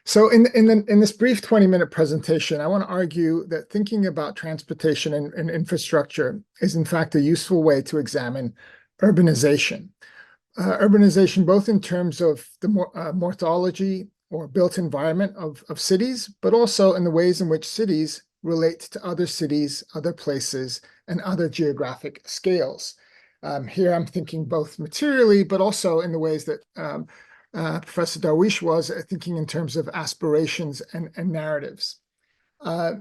So in this brief 20-minute presentation, I want to argue that thinking about transportation and infrastructure is in fact a useful way to examine urbanization. Urbanization both in terms of the morphology or built environment of cities, but also in the ways in which cities relate to other cities, other places, and other geographic scales. Here I'm thinking both materially, but also in the ways that Professor Darwish was thinking in terms of aspirations and narratives.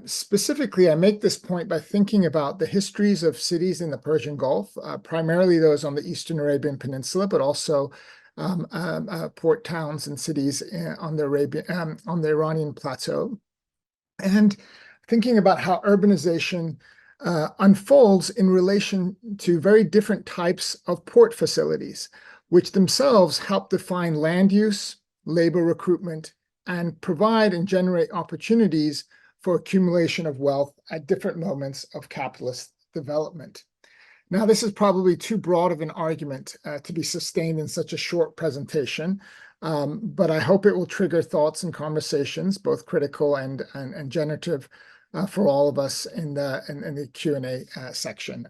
Specifically, I make this point by thinking about the histories of cities in the Persian Gulf, primarily those on the Eastern Arabian Peninsula, but also port towns and cities on the Iranian plateau, and thinking about how urbanization unfolds in relation to very different types of port facilities, which themselves help define land use, labor recruitment, and provide and generate opportunities for accumulation of wealth at different moments of capitalist development. Now, this is probably too broad of an argument to be sustained in such a short presentation, but I hope it will trigger thoughts and conversations, both critical and generative, for all of us in the Q&A section.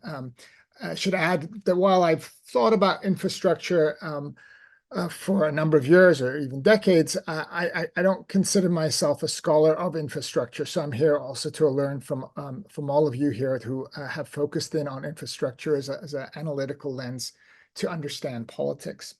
I should add that while I've thought about infrastructure for a number of years or even decades, I don't consider myself a scholar of infrastructure. So I'm here also to learn from all of you here who have focused in on infrastructure as an analytical lens to understand politics.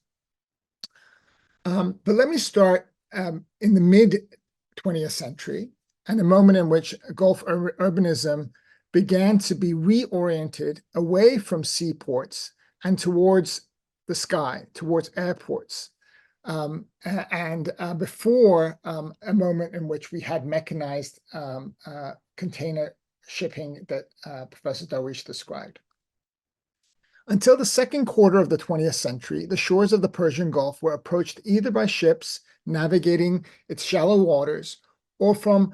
But let me start in the mid-20th century and a moment in which Gulf urbanism began to be reoriented away from seaports and towards the sky, towards airports, and before a moment in which we had mechanized container shipping that Professor Darwish described. Until the second quarter of the 20th century, the shores of the Persian Gulf were approached either by ships navigating its shallow waters or from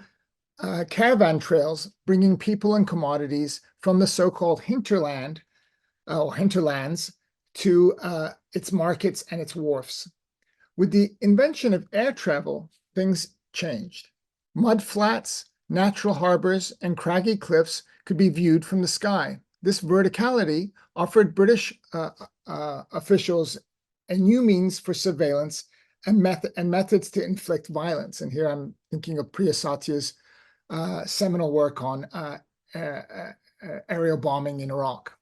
caravan trails bringing people and commodities from the so-called hinterland or hinterlands to its markets and its wharfs. With the invention of air travel, things changed. Mud flats, natural harbors, and craggy cliffs could be viewed from the sky. This verticality offered British officials a new means for surveillance and methods to inflict violence. And here I'm thinking of Priya Satya's seminal work on aerial bombing in Iraq.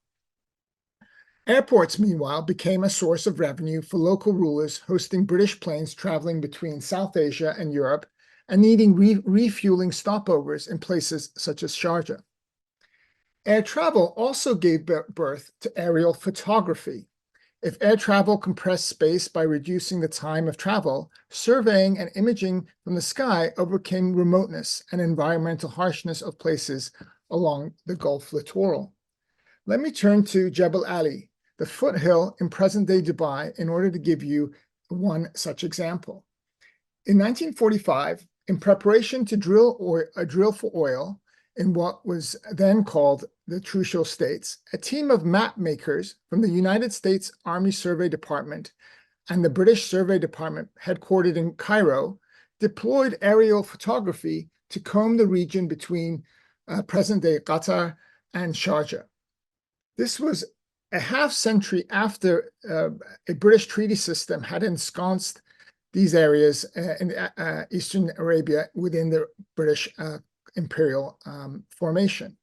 Airports, meanwhile, became a source of revenue for local rulers hosting British planes traveling between South Asia and Europe and needing refueling stopovers in places such as Sharjah. Air travel also gave birth to aerial photography. If air travel compressed space by reducing the time of travel, surveying and imaging from the sky overcame remoteness and environmental harshness of places along the Gulf littoral. Let me turn to Jebel Ali, the foothill in present-day Dubai, in order to give you one such example. In 1945, in preparation to drill for oil in what was then called the Trucial States, a team of map makers from the United States Army Survey Department and the British Survey Department, headquartered in Cairo, deployed aerial photography to comb the region between present-day Qatar and Sharjah. This was a half-century after a British treaty system had ensconced these areas in Eastern Arabia within the British imperial formation,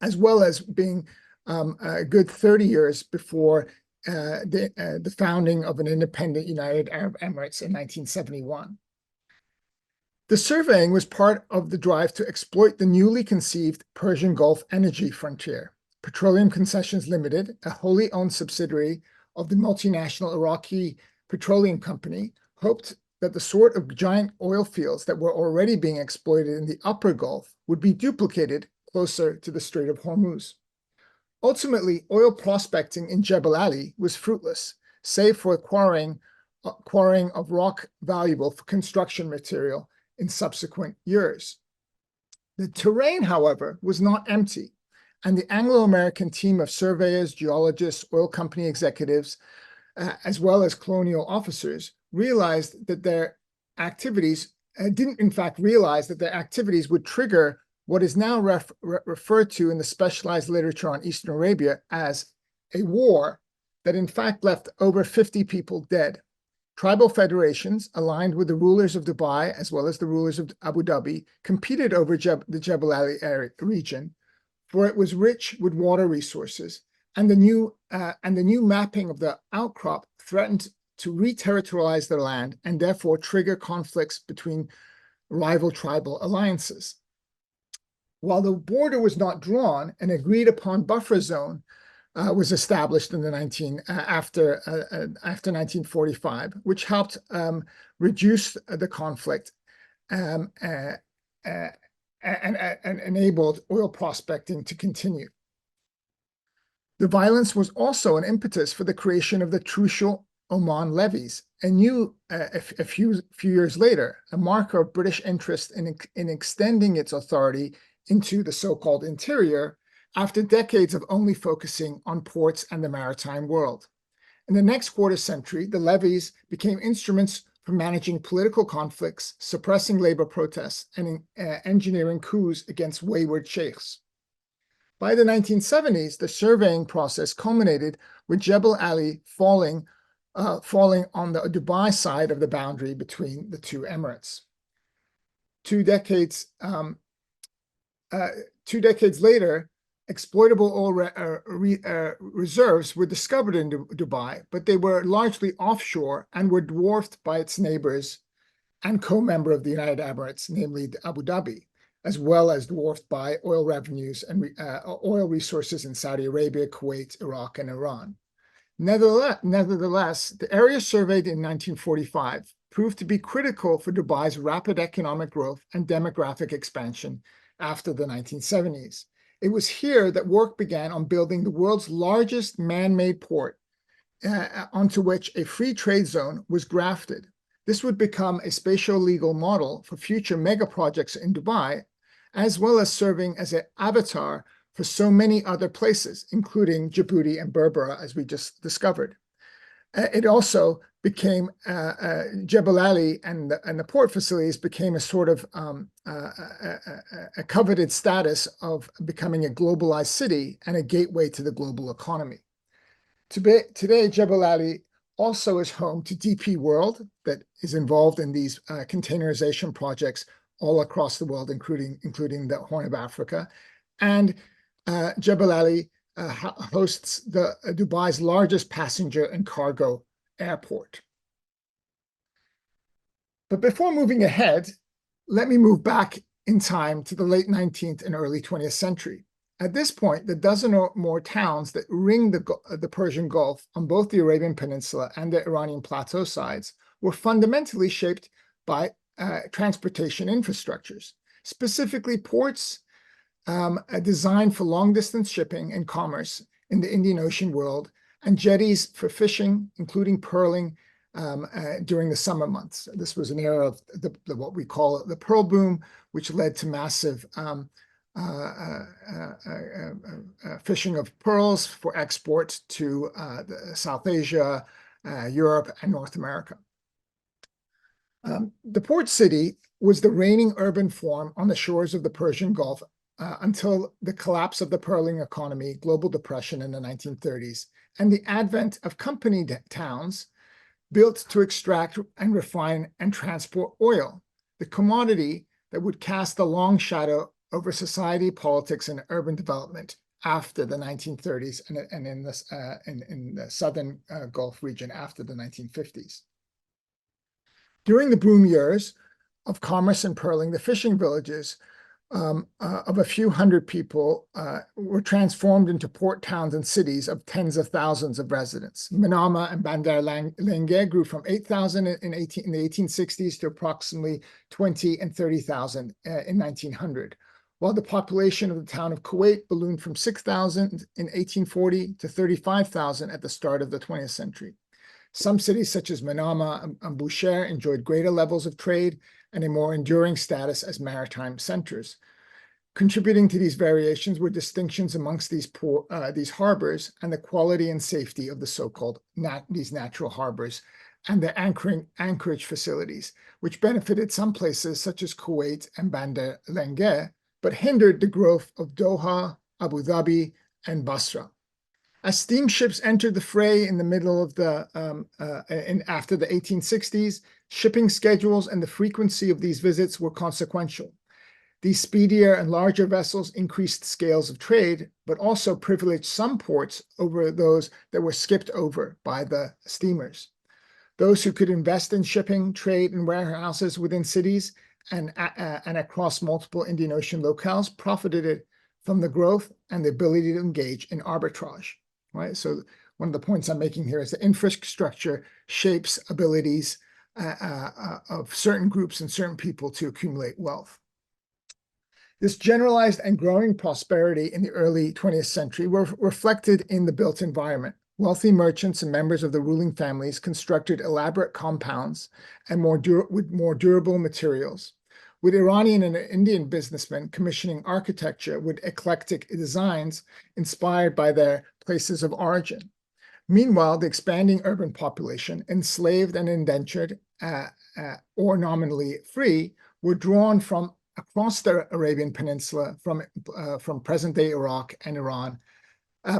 as well as being a good 30 years before the founding of an independent United Arab Emirates in 1971. The surveying was part of the drive to exploit the newly conceived Persian Gulf energy frontier. Petroleum Concessions Limited, a wholly owned subsidiary of the multinational Iraqi Petroleum Company, hoped that the sort of giant oil fields that were already being exploited in the upper Gulf would be duplicated closer to the Strait of Hormuz. Ultimately, oil prospecting in Jebel Ali was fruitless, save for quarrying of rock valuable for construction material in subsequent years. The terrain, however, was not empty, and the Anglo-American team of surveyors, geologists, oil company executives, as well as colonial officers, realized that their activities didn't in fact realize that their activities would trigger what is now referred to in the specialized literature on Eastern Arabia as a war that in fact left over 50 people dead. Tribal federations aligned with the rulers of Dubai as well as the rulers of Abu Dhabi competed over the Jebel Ali region, for it was rich with water resources, and the new mapping of the outcrop threatened to re-territorialize their land and therefore trigger conflicts between rival tribal alliances. While the border was not drawn, an agreed-upon buffer zone was established in the after 1945, which helped reduce the conflict and enabled oil prospecting to continue. The violence was also an impetus for the creation of the Trucial Oman levies, a few years later, a marker of British interest in extending its authority into the so-called interior after decades of only focusing on ports and the maritime world. In the next quarter century, the levies became instruments for managing political conflicts, suppressing labor protests, and engineering coups against wayward sheikhs. By the 1970s, the surveying process culminated with Jebel Ali falling on the Dubai side of the boundary between the two emirates. 2 decades later, exploitable oil reserves were discovered in Dubai, but they were largely offshore and were dwarfed by its neighbors and co-member of the United Emirates, namely Abu Dhabi, as well as dwarfed by oil revenues and oil resources in Saudi Arabia, Kuwait, Iraq, and Iran. Nevertheless, the area surveyed in 1945 proved to be critical for Dubai's rapid economic growth and demographic expansion after the 1970s. It was here that work began on building the world's largest man-made port, onto which a free trade zone was grafted. This would become a spatial-legal model for future mega projects in Dubai, as well as serving as an avatar for so many other places, including Djibouti and Berbera, as we just discovered. It also became Jebel Ali and the port facilities became a sort of a coveted status of becoming a globalized city and a gateway to the global economy. Today, Jebel Ali also is home to DP World, that is involved in these containerization projects all across the world, including the Horn of Africa, and Jebel Ali hosts Dubai's largest passenger and cargo airport. But before moving ahead, let me move back in time to the late 19th and early 20th century. At this point, the dozen or more towns that ring the Persian Gulf on both the Arabian Peninsula and the Iranian plateau sides were fundamentally shaped by transportation infrastructures, specifically ports designed for long-distance shipping and commerce in the Indian Ocean world, and jetties for fishing, including pearling, during the summer months. This was an era of what we call the pearl boom, which led to massive fishing of pearls for export to South Asia, Europe, and North America. The port city was the reigning urban form on the shores of the Persian Gulf until the collapse of the pearling economy, global depression in the 1930s, and the advent of company towns built to extract and refine and transport oil, the commodity that would cast a long shadow over society, politics, and urban development after the 1930s and in the southern Gulf region after the 1950s. During the boom years of commerce and pearling, the fishing villages of a few hundred people were transformed into port towns and cities of tens of thousands of residents. Manama and Bandar Lange grew from 8,000 in the 1860s to approximately 20 and 30,000 in 1900, while the population of the town of Kuwait ballooned from 6,000 in 1840 to 35,000 at the start of the 20th century. Some cities, such as Manama and Bushehr, enjoyed greater levels of trade and a more enduring status as maritime centers. Contributing to these variations were distinctions amongst these harbors and the quality and safety of the so-called these natural harbors and the anchorage facilities, which benefited some places such as Kuwait and Bandar Lenge, but hindered the growth of Doha, Abu Dhabi, and Basra. As steamships entered the fray in the middle of after the 1860s, shipping schedules and the frequency of these visits were consequential. These speedier and larger vessels increased scales of trade, but also privileged some ports over those that were skipped over by the steamers. Those who could invest in shipping, trade, and warehouses within cities and across multiple Indian Ocean locales profited from the growth and the ability to engage in arbitrage. Right. So one of the points I'm making here is that infrastructure shapes abilities of certain groups and certain people to accumulate wealth. This generalized and growing prosperity in the early 20th century were reflected in the built environment. Wealthy merchants and members of the ruling families constructed elaborate compounds and with more durable materials, with Iranian and Indian businessmen commissioning architecture with eclectic designs inspired by their places of origin. Meanwhile, the expanding urban population, enslaved and indentured or nominally free, were drawn from across the Arabian Peninsula, from present-day Iraq and Iran,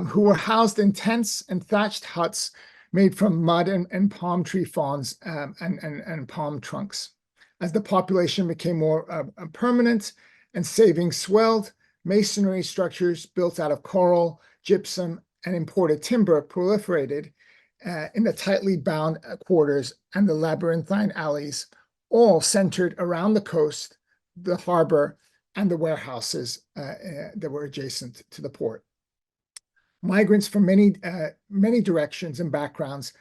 who were housed in tents and thatched huts made from mud and palm tree fronds and palm trunks. As the population became more permanent and savings swelled, masonry structures built out of coral, gypsum, and imported timber proliferated in the tightly bound quarters and the labyrinthine alleys, all centered around the coast, the harbor, and the warehouses that were adjacent to the port. Migrants from many directions and backgrounds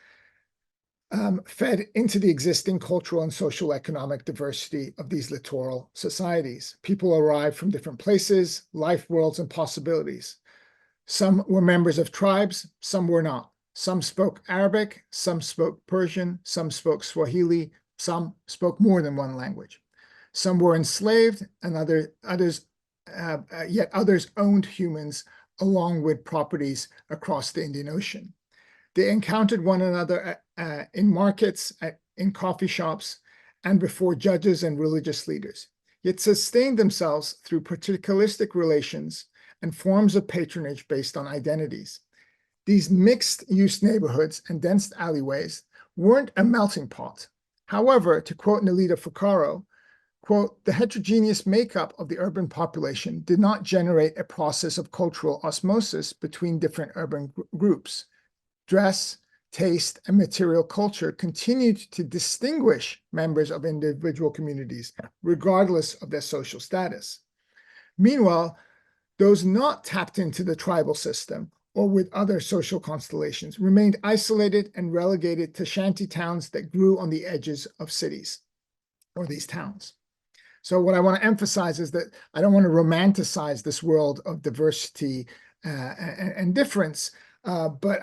fed into the existing cultural and social economic diversity of these littoral societies. People arrived from different places, life worlds, and possibilities. Some were members of tribes, some were not. Some spoke Arabic, some spoke Persian, some spoke Swahili, some spoke more than one language. Some were enslaved, and yet others owned humans along with properties across the Indian Ocean. They encountered one another in markets, in coffee shops, and before judges and religious leaders, yet sustained themselves through particularistic relations and forms of patronage based on identities. These mixed-use neighborhoods and dense alleyways weren't a melting pot. However, to quote Nelita Fukaro, quote, "The heterogeneous makeup of the urban population did not generate a process of cultural osmosis between different urban groups. Dress, taste, and material culture continued to distinguish members of individual communities, regardless of their social status. Meanwhile, those not tapped into the tribal system or with other social constellations remained isolated and relegated to shanty towns that grew on the edges of cities or these towns." So what I want to emphasize is that I don't want to romanticize this world of diversity and difference, but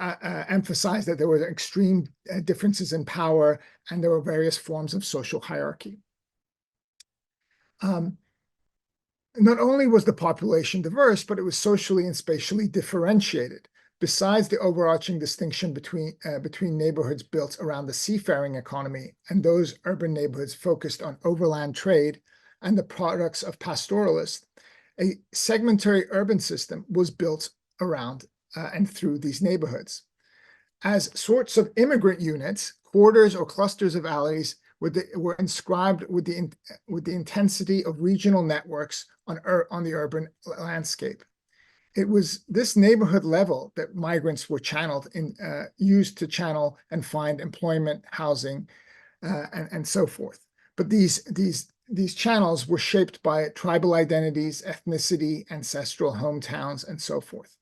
emphasize that there were extreme differences in power and there were various forms of social hierarchy. Not only was the population diverse, but it was socially and spatially differentiated. Besides the overarching distinction between neighborhoods built around the seafaring economy and those urban neighborhoods focused on overland trade and the products of pastoralists, a segmentary urban system was built around and through these neighborhoods. As sorts of immigrant units, quarters or clusters of alleys were inscribed with the intensity of regional networks on the urban landscape. It was this neighborhood level that migrants were used to channel and find employment, housing, and so forth. But these channels were shaped by tribal identities, ethnicity, ancestral hometowns, and so forth.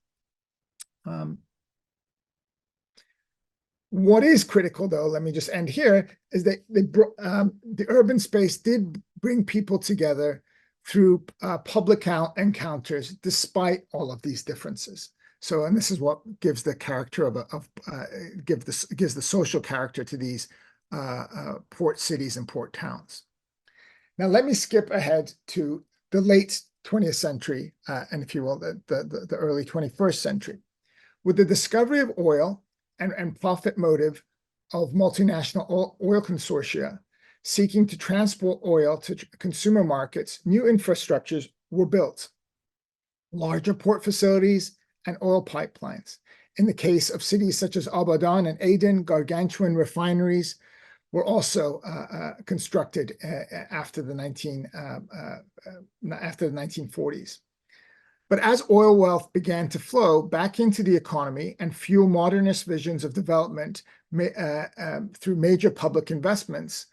What is critical, though, let me just end here, is that the urban space did bring people together through public encounters, despite all of these differences. So, and this is what gives the character gives the social character to these port cities and port towns. Now, let me skip ahead to the late 20th century, and if you will, the early 21st century. With the discovery of oil and profit motive, of multinational oil consortia seeking to transport oil to consumer markets, new infrastructures were built, larger port facilities and oil pipelines. In the case of cities such as Abadan and Aden, gargantuan refineries were also constructed after the 1940s. But as oil wealth began to flow back into the economy and fuel modernist visions of development through major public investments,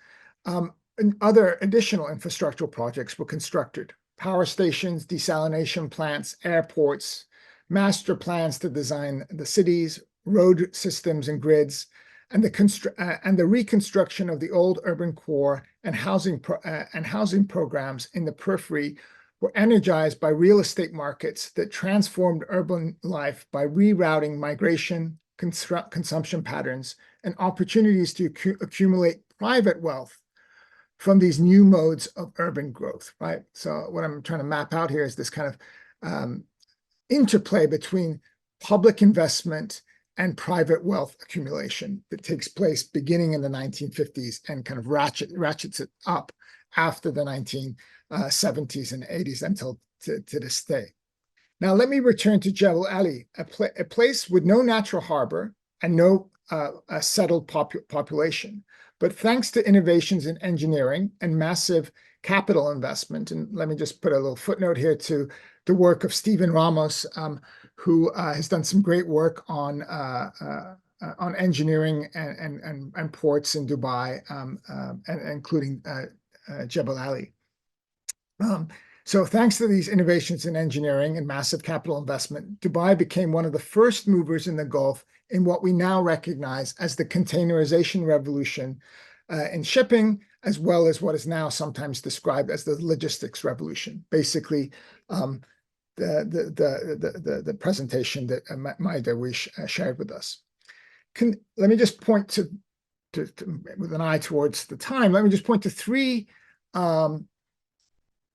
and other additional infrastructural projects were constructed. Power stations, desalination plants, airports, master plans to design the cities, road systems and grids, and the reconstruction of the old urban core and housing programs in the periphery were energized by real estate markets that transformed urban life by rerouting migration, consumption patterns, and opportunities to accumulate private wealth from these new modes of urban growth, right? So what I'm trying to map out here is this kind of interplay between public investment and private wealth accumulation that takes place beginning in the 1950s and kind of ratchets it up after the 1970s and 80s until to this day. Now, let me return to Jebel Ali, a place with no natural harbor and no settled population. But thanks to innovations in engineering and massive capital investment, and let me just put a little footnote here to the work of Stephen Ramos, who has done some great work on engineering and ports in Dubai, including Jebel Ali. So thanks to these innovations in engineering and massive capital investment, Dubai became one of the first movers in the Gulf in what we now recognize as the containerization revolution in shipping, as well as what is now sometimes described as the logistics revolution. Basically, the presentation that Mai Darwish shared with us. Let me just point to, with an eye towards the time, let me just point to three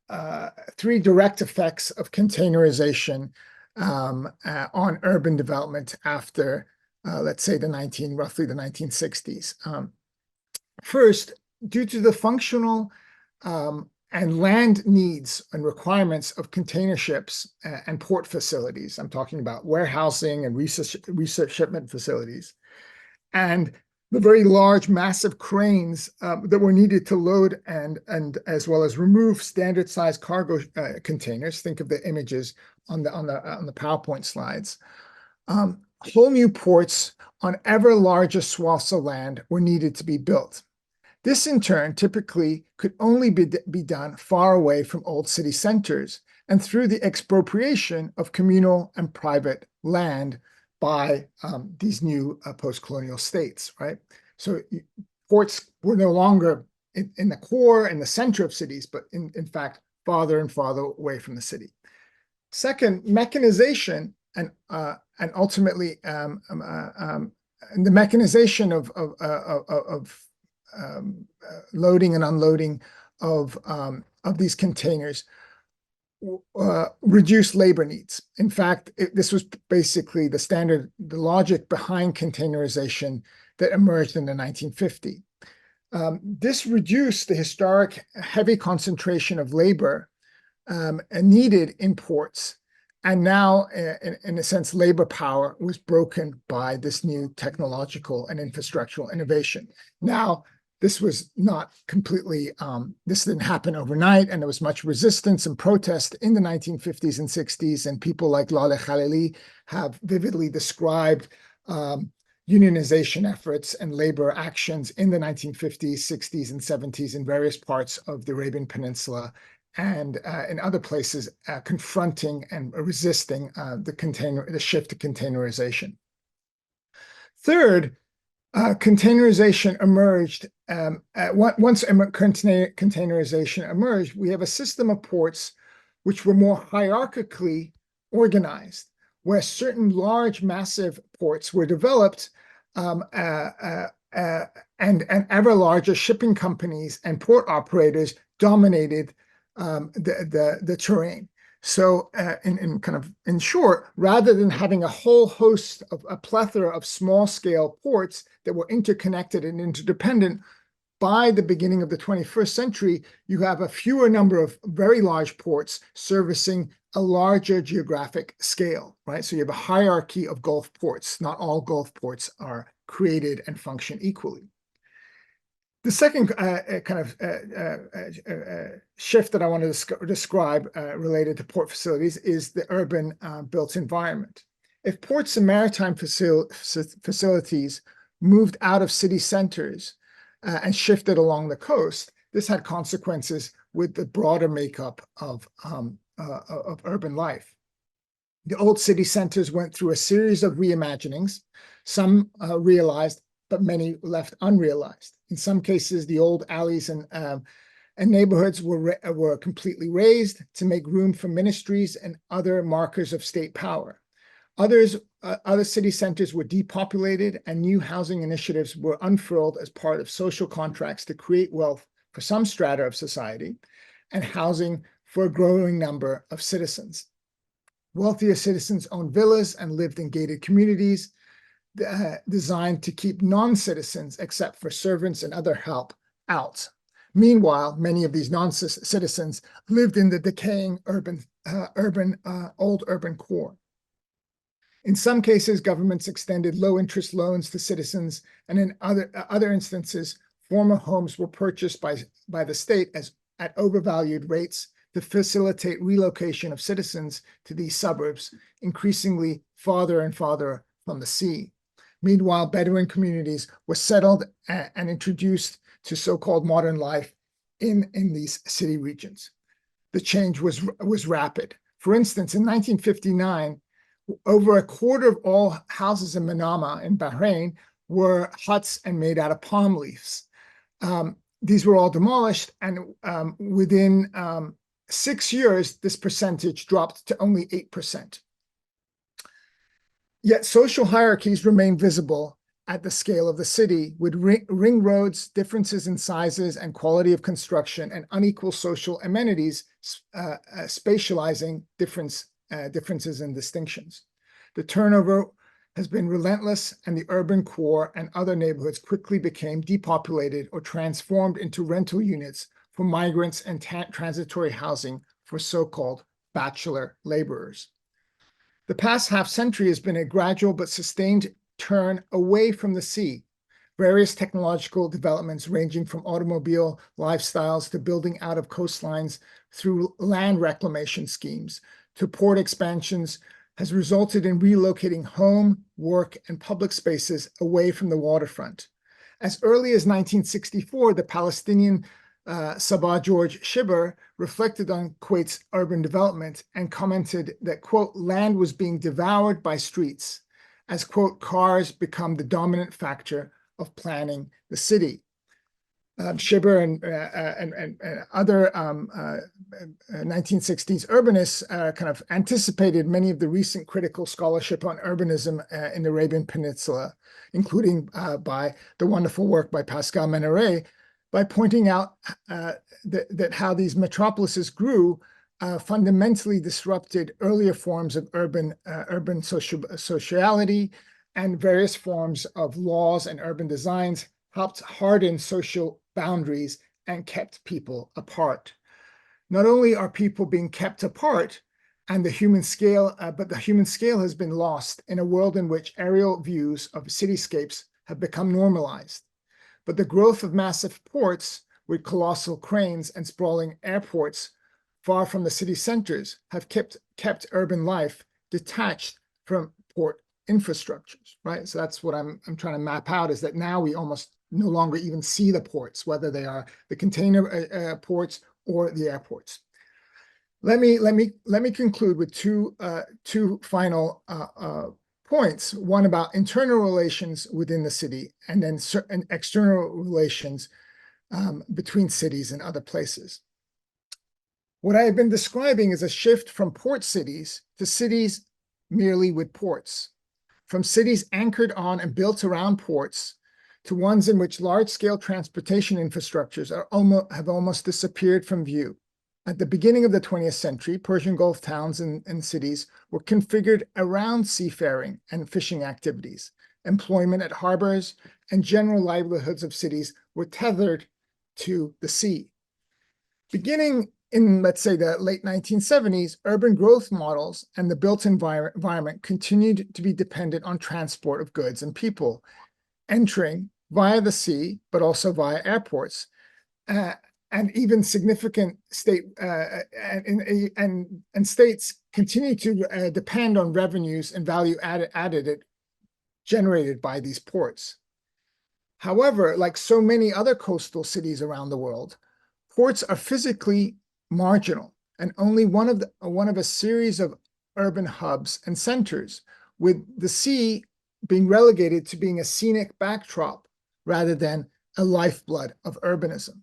direct effects of containerization on urban development after, let's say, roughly the 1960s. First, due to the functional and land needs and requirements of container ships and port facilities, I'm talking about warehousing and research shipment facilities, and the very large, massive cranes that were needed to load and as well as remove standard-sized cargo containers. Think of the images on the PowerPoint slides. Whole new ports on ever larger swaths of land were needed to be built. This, in turn, typically could only be done far away from old city centers and through the expropriation of communal and private land by these new post-colonial states, right? So ports were no longer in the core and the center of cities, but in fact, farther and farther away from the city. Second, mechanization and ultimately the mechanization of loading and unloading of these containers reduce labor needs. In fact, this was basically the logic behind containerization that emerged in the 1950s. This reduced the historic heavy concentration of labor needed in ports. And now, in a sense, labor power was broken by this new technological and infrastructural innovation. Now, this was not completely, this didn't happen overnight, and there was much resistance and protest in the 1950s and 60s, and people like Laleh Khalili have vividly described unionization efforts and labor actions in the 1950s, 60s, and 70s in various parts of the Arabian Peninsula and in other places confronting and resisting the shift to containerization. Third, containerization emerged. Once containerization emerged, we have a system of ports which were more hierarchically organized, where certain large, massive ports were developed and ever larger shipping companies and port operators dominated the terrain. So in short, rather than having a whole host of a plethora of small-scale ports that were interconnected and interdependent, by the beginning of the 21st century, you have a fewer number of very large ports servicing a larger geographic scale, right? So you have a hierarchy of Gulf ports. Not all Gulf ports are created and function equally. The second shift that I want to describe related to port facilities is the urban built environment. If ports and maritime facilities moved out of city centers and shifted along the coast, this had consequences with the broader makeup of urban life. The old city centers went through a series of reimaginings, some realized, but many left unrealized. In some cases, the old alleys and neighborhoods were completely razed to make room for ministries and other markers of state power. Other city centers were depopulated, and new housing initiatives were unfurled as part of social contracts to create wealth for some strata of society and housing for a growing number of citizens. Wealthier citizens owned villas and lived in gated communities designed to keep non-citizens, except for servants and other help, out. Meanwhile, many of these non-citizens lived in the decaying old urban core. In some cases, governments extended low-interest loans to citizens, and in other instances, former homes were purchased by the state at overvalued rates to facilitate relocation of citizens to these suburbs, increasingly farther and farther from the sea. Meanwhile, Bedouin communities were settled and introduced to so-called modern life in these city regions. The change was rapid. For instance, in 1959, over a quarter of all houses in Manama in Bahrain were huts and made out of palm leaves. These were all demolished, and within 6 years, this percentage dropped to only 8%. Yet social hierarchies remain visible at the scale of the city, with ring roads, differences in sizes and quality of construction, and unequal social amenities spatializing differences and distinctions. The turnover has been relentless, and the urban core and other neighborhoods quickly became depopulated or transformed into rental units for migrants and transitory housing for so-called bachelor laborers. The past half-century has been a gradual but sustained turn away from the sea. Various technological developments ranging from automobile lifestyles to building out of coastlines through land reclamation schemes to port expansions has resulted in relocating home, work, and public spaces away from the waterfront. As early as 1964, the Palestinian Sabah George Shibber reflected on Kuwait's urban development and commented that, quote, land was being devoured by streets as, quote, cars become the dominant factor of planning the city. Shibber and other 1960s urbanists kind of anticipated many of the recent critical scholarship on urbanism in the Arabian Peninsula, including by the wonderful work by Pascal Méneret, by pointing out that how these metropolises grew fundamentally disrupted earlier forms of urban sociality, and various forms of laws and urban designs helped harden social boundaries and kept people apart. Not only are people being kept apart and the human scale, but the human scale has been lost in a world in which aerial views of cityscapes have become normalized. But the growth of massive ports with colossal cranes and sprawling airports far from the city centers have kept urban life detached from port infrastructures, right? So that's what I'm trying to map out, is that now we almost no longer even see the ports, whether they are the container ports or the airports. Let me conclude with two final points. One about internal relations within the city, and then certain external relations between cities and other places. What I have been describing is a shift from port cities to cities merely with ports, from cities anchored on and built around ports to ones in which large-scale transportation infrastructures have almost disappeared from view. At the beginning of the 20th century, Persian Gulf towns and cities were configured around seafaring and fishing activities. Employment at harbors and general livelihoods of cities were tethered to the sea. Beginning in, let's say, the late 1970s, urban growth models and the built environment continued to be dependent on transport of goods and people, entering via the sea, but also via airports, and even significant state and states continue to depend on revenues and value added generated by these ports. However, like so many other coastal cities around the world, ports are physically marginal and only one of a series of urban hubs and centers, with the sea being relegated to being a scenic backdrop rather than a lifeblood of urbanism.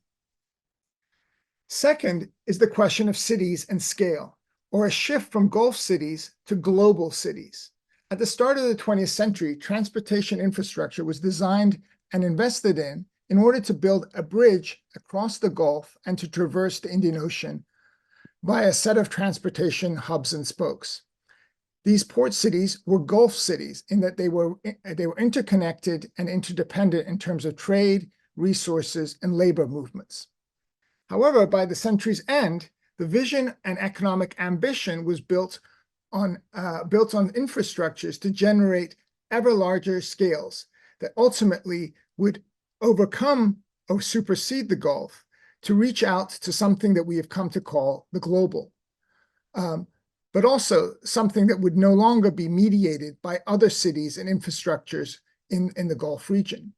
Second is the question of cities and scale, or a shift from Gulf cities to global cities. At the start of the 20th century, transportation infrastructure was designed and invested in order to build a bridge across the Gulf and to traverse the Indian Ocean by a set of transportation hubs and spokes. These port cities were Gulf cities in that they were interconnected and interdependent in terms of trade, resources, and labor movements. However, by the century's end, the vision and economic ambition was built on infrastructures to generate ever larger scales that ultimately would overcome or supersede the Gulf to reach out to something that we have come to call the global, but also something that would no longer be mediated by other cities and infrastructures in the Gulf region.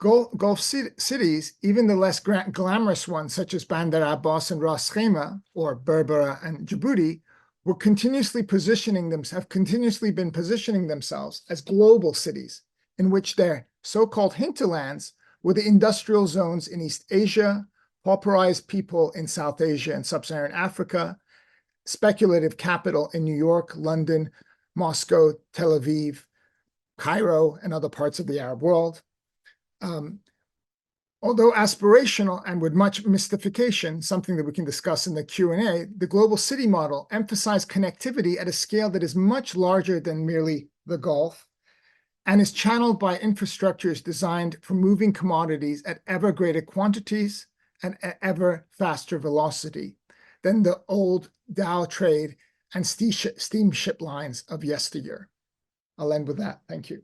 Gulf cities, even the less glamorous ones such as Bandar Abbas and Ras Khema, or Berbera and Djibouti, have continuously been positioning themselves as global cities, in which their so-called hinterlands were the industrial zones in East Asia, pauperized people in South Asia and Sub-Saharan Africa, speculative capital in New York, London, Moscow, Tel Aviv, Cairo, and other parts of the Arab world. Although aspirational and with much mystification, something that we can discuss in the Q&A, the global city model emphasized connectivity at a scale that is much larger than merely the Gulf and is channeled by infrastructures designed for moving commodities at ever greater quantities and at ever faster velocity than the old Dow trade and steamship lines of yesteryear. I'll end with that. Thank you.